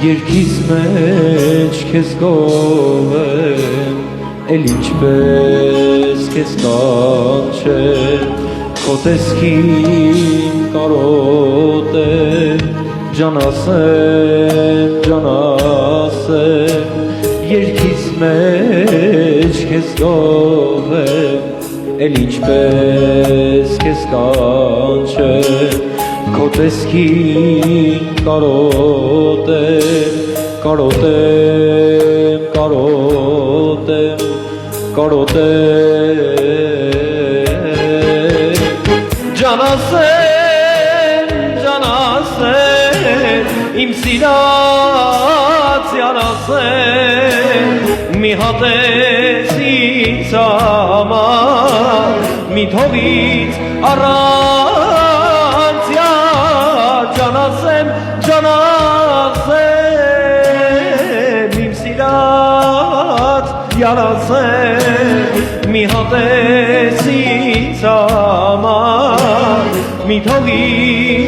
Երկիս մեջ քեզ գովեմ, էլ ինչպես քեզ կանչեմ, քո տեսքին կարոտ եմ, ջան ասեմ, երկիս մեջ քեզ գովեմ, էլ ինչպես քեզ կանչեմ, քո տեսքին կարոտ եմ, Ջան ասեմ, իմ սիրած յան ասեմ, մի հատ ես ինձ համար, մի թողից առանց յան ասեմ, իմ սիրած յան ասեմ, մի հատ ես ինձ համար, մի թողից